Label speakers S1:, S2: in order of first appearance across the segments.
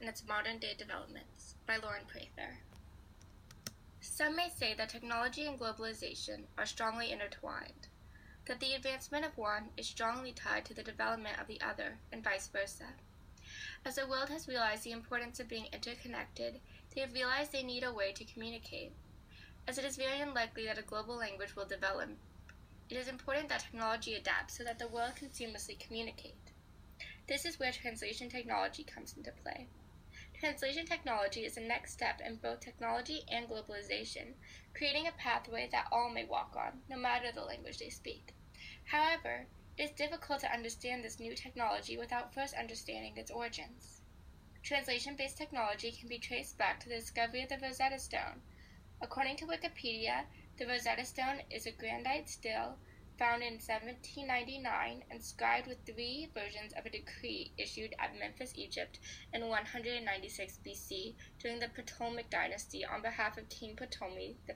S1: and its modern-day developments by Lauren Prather. Some may say that technology and globalization are strongly intertwined, that the advancement of one is strongly tied to the development of the other, and vice versa. As the world has realized the importance of being interconnected, they have realized they need a way to communicate. As it is very unlikely that a global language will develop, it is important that technology adapts so that the world can seamlessly communicate. This is where translation technology comes into play. Translation technology is the next step in both technology and globalization, creating a pathway that all may walk on, no matter the language they speak. However, it is difficult to understand this new technology without first understanding its origins. Translation-based technology can be traced back to the discovery of the Rosetta Stone. According to Wikipedia, the Rosetta Stone is a granite stele found in 1799, inscribed with 3 versions of a decree issued at Memphis, Egypt in 196 BC during the Ptolemaic dynasty on behalf of King Ptolemy V.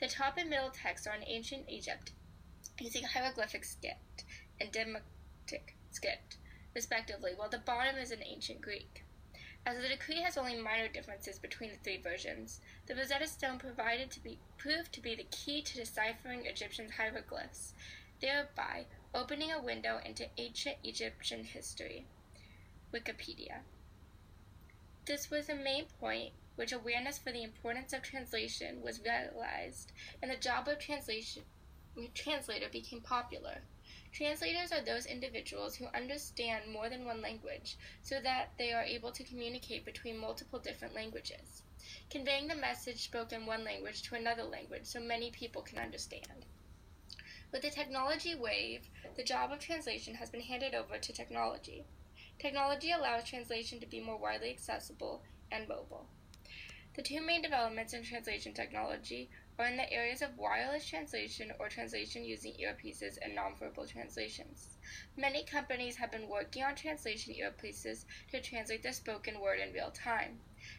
S1: The top and middle texts are in ancient Egypt, using hieroglyphic script and demotic script, respectively, while the bottom is in ancient Greek. As the decree has only minor differences between the 3 versions, the Rosetta Stone proved to be the key to deciphering Egyptian hieroglyphs, thereby opening a window into ancient Egyptian history. Wikipedia. This was the main point which awareness for the importance of translation was realized, and the job of translator became popular. Translators are those individuals who understand more than one language so that they are able to communicate between multiple different languages, conveying the message spoken in one language to another language so many people can understand. With the technology wave, the job of translation has been handed over to technology. Technology allows translation to be more widely accessible and mobile. The 2 main developments in translation technology are in the areas of wireless translation or translation using earpieces and nonverbal translations. Many companies have been working on translation earpieces to translate the spoken word in real time.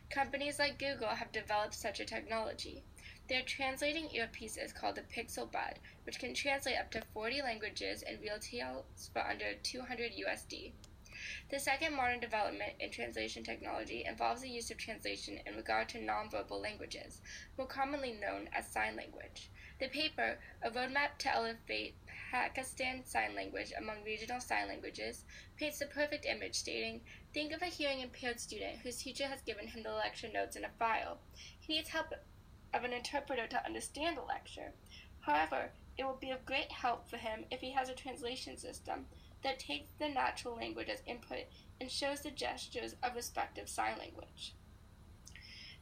S1: Companies like Google have developed such a technology. Their translating earpiece is called the Pixel Bud, which can translate up to 40 languages in real time for under $200 USD. The second modern development in translation technology involves the use of translation in regard to nonverbal languages, more commonly known as sign language. The paper, A Roadmap to Elevate Pakistan Sign Language Among Regional Sign Languages, paints the perfect image, stating, think of a hearing-impaired student whose teacher has given him the lecture notes in a file. He needs help of an interpreter to understand the lecture. However, it will be of great help for him if he has a translation system that takes the natural language as input and shows the gestures of respective sign language.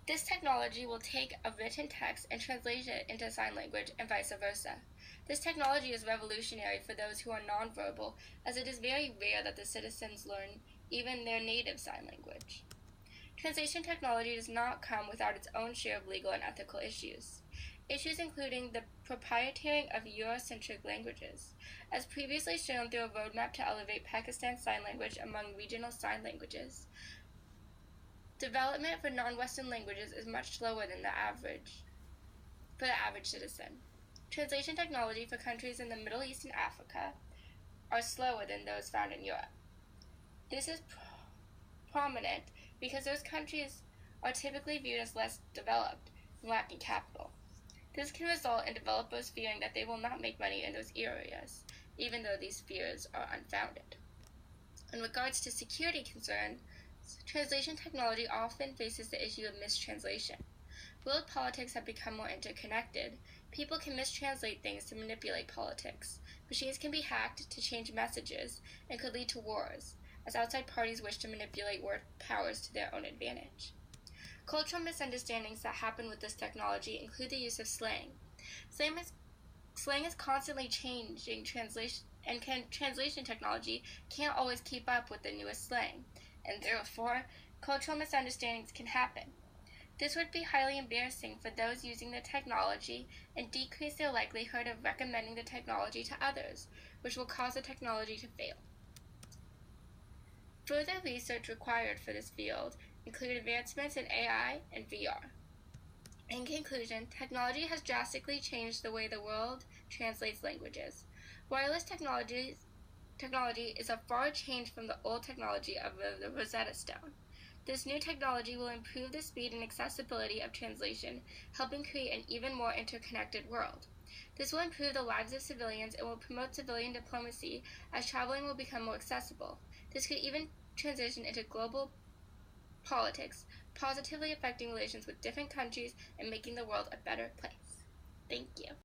S1: This technology will take a written text and translate it into sign language and vice versa. This technology is revolutionary for those who are nonverbal, as it is very rare that the citizens learn even their native sign language. Translation technology does not come without its own share of legal and ethical issues. Issues including the proprietary of Eurocentric languages, as previously shown through a roadmap to elevate Pakistan Sign Language among regional sign languages. Development for non-Western languages is much slower than for the average citizen. Translation technology for countries in the Middle East and Africa are slower than those found in Europe. This is prominent because those countries are typically viewed as less developed and lacking capital. This can result in developers fearing that they will not make money in those areas, even though these fears are unfounded. In regards to security concerns, translation technology often faces the issue of mistranslation. World politics have become more interconnected. People can mistranslate things to manipulate politics. Machines can be hacked to change messages and could lead to wars, as outside parties wish to manipulate world powers to their own advantage. Cultural misunderstandings that happen with this technology include the use of slang. Slang is constantly changing and translation technology can't always keep up with the newest slang, and therefore, cultural misunderstandings can happen. This would be highly embarrassing for those using the technology and decrease their likelihood of recommending the technology to others, which will cause the technology to fail. Further research required for this field include advancements in AI and VR. In conclusion, technology has drastically changed the way the world translates languages. Wireless technology is a far change from the old technology of the Rosetta Stone. This new technology will improve the speed and accessibility of translation, helping create an even more interconnected world. This will improve the lives of civilians and will promote civilian diplomacy as traveling will become more accessible. This could even transition into global politics, positively affecting relations with different countries and making the world a better place. Thank you.